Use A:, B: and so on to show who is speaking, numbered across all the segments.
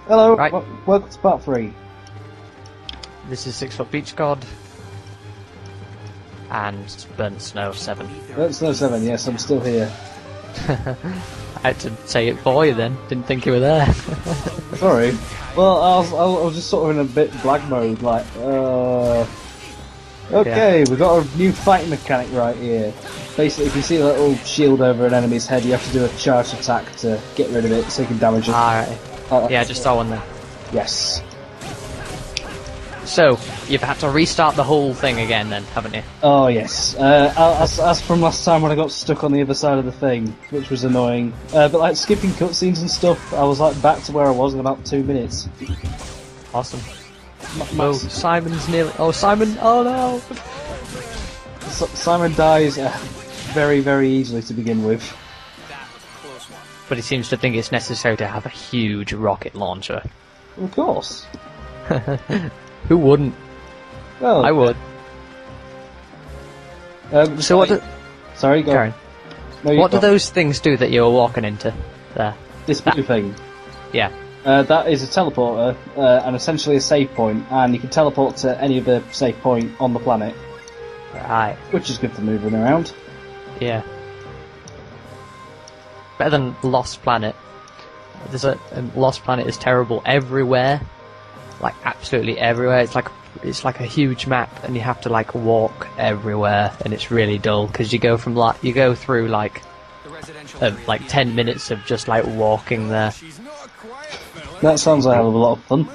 A: Hello,
B: Right.
A: welcome to part 3.
B: This is 6 Foot Beach God. And Burnt Snow 7.
A: That's no 7, yes, I'm still here.
B: I had to say it for you then, didn't think you were there.
A: Sorry. Well, I was just sort of in a bit blag mode, like, Okay, we've got a new fighting mechanic right here. Basically, if you see a little shield over an enemy's head, you have to do a charge attack to get rid of it so you can damage it.
B: Alright. Yeah, I just saw one there.
A: Yes.
B: So, you've had to restart the whole thing again then, haven't you?
A: Oh, yes. As from last time when I got stuck on the other side of the thing, which was annoying. But like skipping cutscenes and stuff, I was like back to where I was in about 2 minutes.
B: Awesome. Oh, Simon's nearly... Oh, Simon! Oh no!
A: Simon dies very, very easily to begin with.
B: But he seems to think it's necessary to have a huge rocket launcher.
A: Of course.
B: Who wouldn't?
A: Well,
B: I would. So what do...
A: Sorry, go
B: Karen.
A: No,
B: What do those things do that you were walking into there?
A: This blue thing.
B: Yeah.
A: That is a teleporter, and essentially a save point, and you can teleport to any other save point on the planet.
B: Right.
A: Which is good for moving around.
B: Yeah. Better than Lost Planet. There's Lost Planet is terrible everywhere. Like absolutely everywhere. It's like a huge map, and you have to like walk everywhere, and it's really dull because you go from like 10 minutes of just like walking there.
A: That sounds a hell of a lot of fun.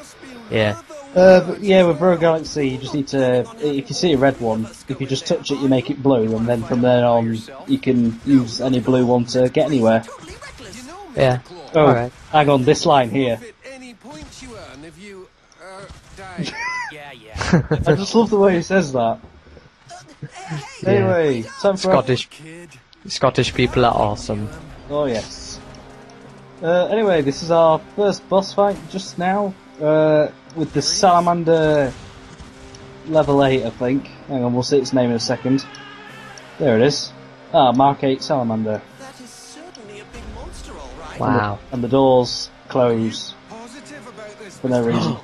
B: Yeah.
A: But yeah, with Rogue Galaxy, you just need to, if you see a red one, if you just touch it, you make it blue, and then from there on, you can use any blue one to get anywhere.
B: Yeah.
A: Oh,
B: Alright.
A: hang on, this line here. I just love the way he says that. Anyway, time for
B: Scottish people are awesome.
A: Oh yes. Anyway, this is our first boss fight just now, with the Salamander level 8, I think. Hang on, we'll see its name in a second. There it is. Ah, Mark 8 Salamander.
C: That is certainly a big monster, all right.
B: Wow.
A: And the doors close for no reason.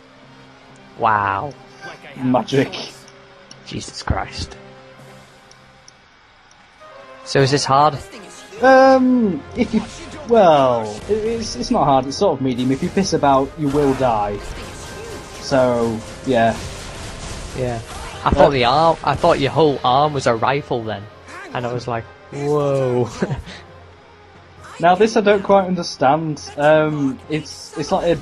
B: Wow.
A: Magic.
B: Jesus Christ. So is this hard?
A: If you, well, it's not hard. It's sort of medium. If you piss about, you will die. So yeah.
B: Yeah. I thought your whole arm was a rifle then, and I was like, whoa.
A: Now this I don't quite understand. It's like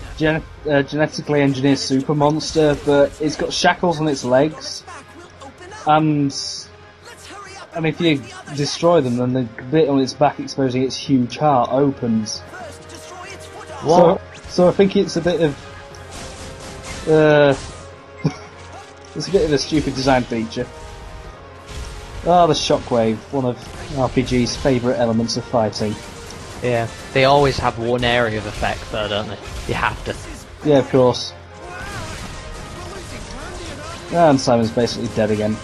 A: a genetically engineered super monster, but it's got shackles on its legs, and if you destroy them, then the bit on its back exposing its huge heart opens.
B: What?
A: So I think it's a bit of it's a bit of a stupid design feature. Ah, the shockwave, one of RPG's favourite elements of fighting.
B: Yeah. They always have one area of effect though, don't they? You have to.
A: Yeah, of course. And Simon's basically dead again.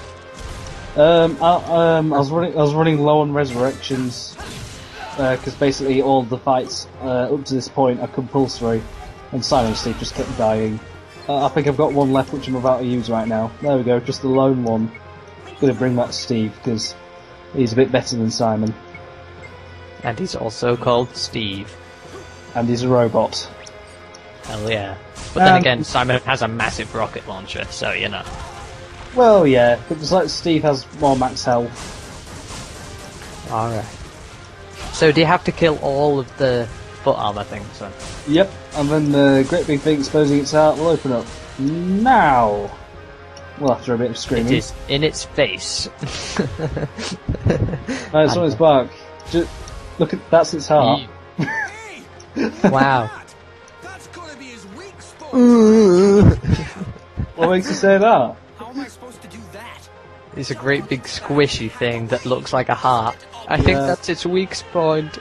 A: I was running low on resurrections because basically all the fights up to this point are compulsory, and Simon and Steve just kept dying. I think I've got one left which I'm about to use right now. There we go, just the lone one. Gonna bring back Steve because he's a bit better than Simon.
B: And he's also called Steve.
A: And he's a robot.
B: Hell yeah. But then again, Simon has a massive rocket launcher, so you know.
A: Well, yeah, but just like Steve has more max health.
B: Alright. So do you have to kill all of the foot armor things then?
A: Yep, and then the great big thing exposing its heart will open up. Now! Well, after a bit of screaming.
B: It is in its face.
A: No, it's on its back. Just, look at, that's its heart.
B: Wow.
C: That's gonna be his weak spot.
A: What makes you say that?
C: How am I supposed to do that?
B: It's a great big squishy thing that looks like a heart. I think that's its weak point.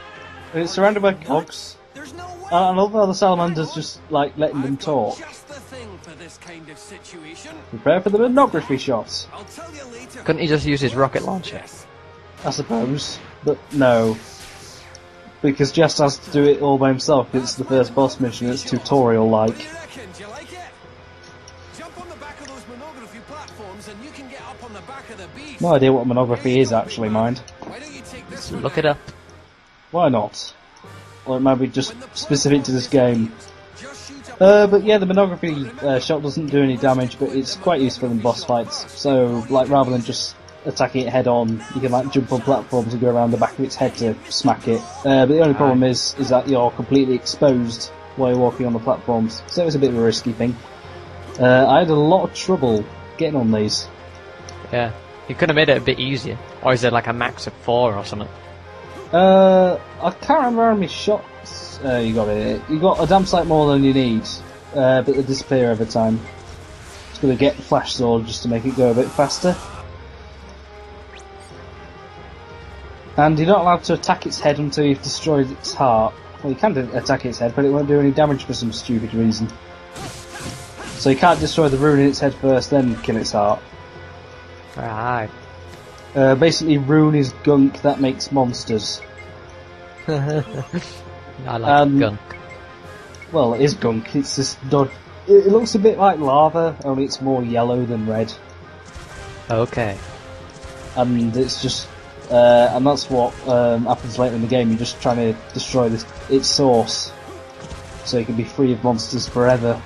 A: And it's surrounded by cogs.
C: There's no way.
A: I love how the Salamander's just, like, letting them talk.
C: Just the thing for this kind of situation.
A: Prepare for the pornography shot.
C: I'll tell you later.
B: Couldn't he just use his rocket launcher?
A: I suppose. But no. because Jess has to do it all by himself. It's the first boss mission. It's tutorial-like.
C: Do you like it? Jump on the back of those monography platforms and you can get up on the back of the beast.
A: No idea what monography is actually, mind.
C: Why don't you take this
B: Look it up.
A: Why not? Or it might be just specific to this game.
C: Just shoot up
A: But yeah, the monography shot doesn't do any damage, but it's quite useful in boss fights. So, like, rather than just attacking it head on, you can like jump on platforms and go around the back of its head to smack it. But the only problem is that you're completely exposed while you're walking on the platforms, so it's a bit of a risky thing. I had a lot of trouble getting on these.
B: Yeah. You could have made it a bit easier. Or is there like a max of 4 or something?
A: I can't remember how many shots you got in it. You got a damn sight more than you need, but they disappear over time. Just gonna get Flash Sword just to make it go a bit faster. And you're not allowed to attack its head until you've destroyed its heart. Well, you can attack its head, but it won't do any damage for some stupid reason. So you can't destroy the rune in its head first, then kill its heart.
B: Right.
A: Basically, rune is gunk that makes monsters.
B: I like gunk.
A: Well, it is gunk. It's just it looks a bit like lava, only it's more yellow than red.
B: Okay.
A: And it's just, and that's what happens later in the game. You're just trying to destroy its source, so you can be free of monsters forever.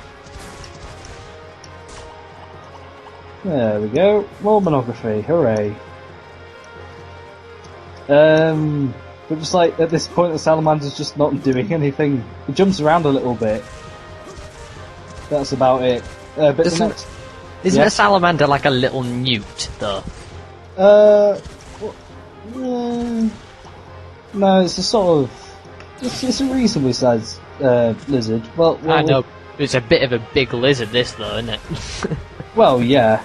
A: There we go. More monography. Hooray! But just like at this point, the Salamander's just not doing anything. It jumps around a little bit. That's about it. But
B: Isn't a salamander like a little newt, though?
A: No, it's a sort of. It's a reasonably sized lizard. Well,
B: I know. It's a bit of a big lizard, this, though, isn't it?
A: Well, yeah.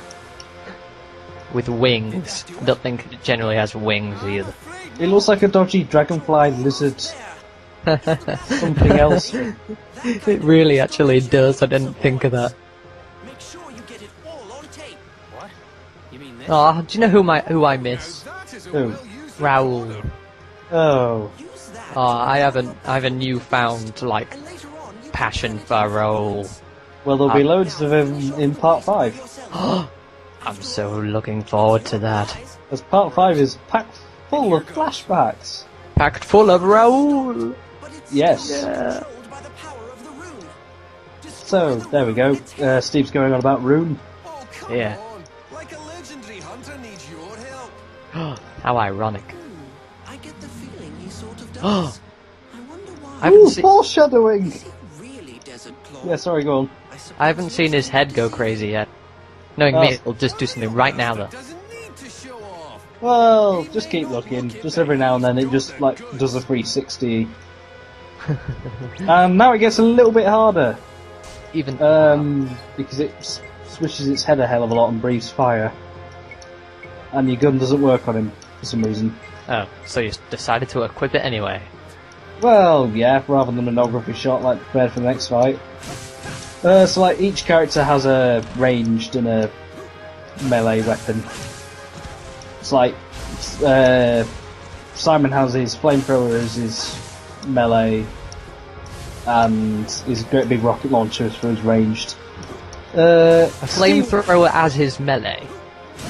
B: With wings. I don't think it generally has wings either.
A: It looks like a dodgy dragonfly lizard. Something else.
B: It really actually does. I didn't think of that.
C: Make sure you get it all on tape. What? You mean this?
B: Oh, do you know who I miss?
A: Who?
B: Raoul.
A: Oh.
C: Use that.
B: Oh, I have a newfound like
C: And later on, you
B: passion for Raoul.
A: Well, there'll be loads of him in part 5.
B: I'm so looking forward to that.
A: As part 5 is packed full of flashbacks.
B: Packed full of Raoul.
C: but it's
A: Yes.
C: controlled by the power of the rune.
A: So, there we go. Steve's going on about Rune.
C: Oh, come
B: Yeah.
C: on. Like a legendary hunter needs your help.
B: How ironic.
C: I get the feeling he sort of does. I wonder why.
B: I haven't
A: Ooh,
B: seen-
A: foreshadowing!
C: Is it really Desert Claw?
A: Yeah, sorry, go on.
B: I haven't seen his head go crazy yet. Knowing me, it'll just do something right now, though.
C: Doesn't need to show off.
A: Well, just keep looking. Just every now and then it just, like, does a 360. And now it gets a little bit harder.
B: Even
A: Because it switches its head a hell of a lot and breathes fire. And your gun doesn't work on him, for some reason.
B: oh, so you decided to equip it anyway.
A: Well, yeah, rather than a monography shot, like, prepared for the next fight. So, like, each character has a ranged and a melee weapon. It's like, Simon has his flamethrower as his melee, and his great big rocket launcher for his ranged.
B: Flamethrower as his melee.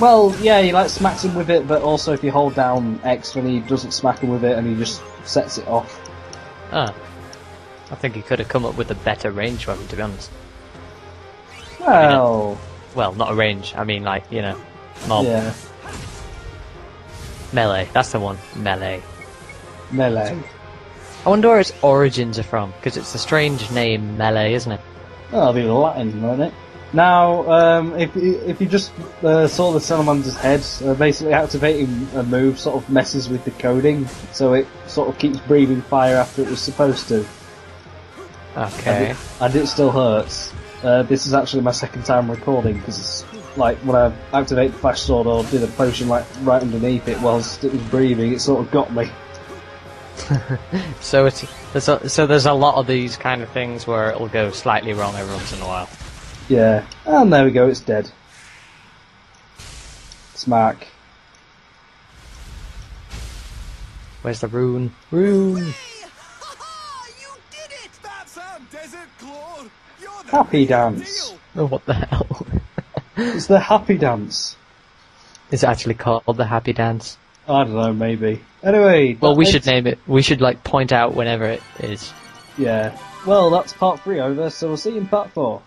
A: Well, yeah, he like smacks him with it, but also if you hold down X when he doesn't smack him with it, and he just sets it off.
B: Ah. I think he could have come up with a better range weapon, to be honest.
A: Well,
B: Well, not a range, I mean, like, you know, mob.
A: yeah,
B: Melee, that's the one. Melee.
A: melee.
B: I wonder where its origins are from, because it's a strange name, Melee, isn't it?
A: Oh, that'll be Latin, won't it? Now, if you just saw the Salamander's head, basically activating a move sort of messes with the coding, so it sort of keeps breathing fire after it was supposed to.
B: Okay.
A: And it still hurts. This is actually my second time recording, because like when I activate the flash sword or did a potion like right underneath it whilst it was breathing, it sort of got me.
B: So there's a lot of these kind of things where it'll go slightly wrong every once in a while.
A: Yeah, and there we go, it's dead. Smack.
B: Where's the rune? Rune!
C: You're the
A: Happy
C: real
A: dance.
C: deal.
B: Oh, what the hell?
A: It's the happy dance.
B: It's actually called the Happy Dance.
A: I don't know, maybe. Anyway.
B: Well, we
A: that
B: should name it. We should point out whenever it is.
A: Yeah. Well, that's part 3 over, so we'll see you in part 4.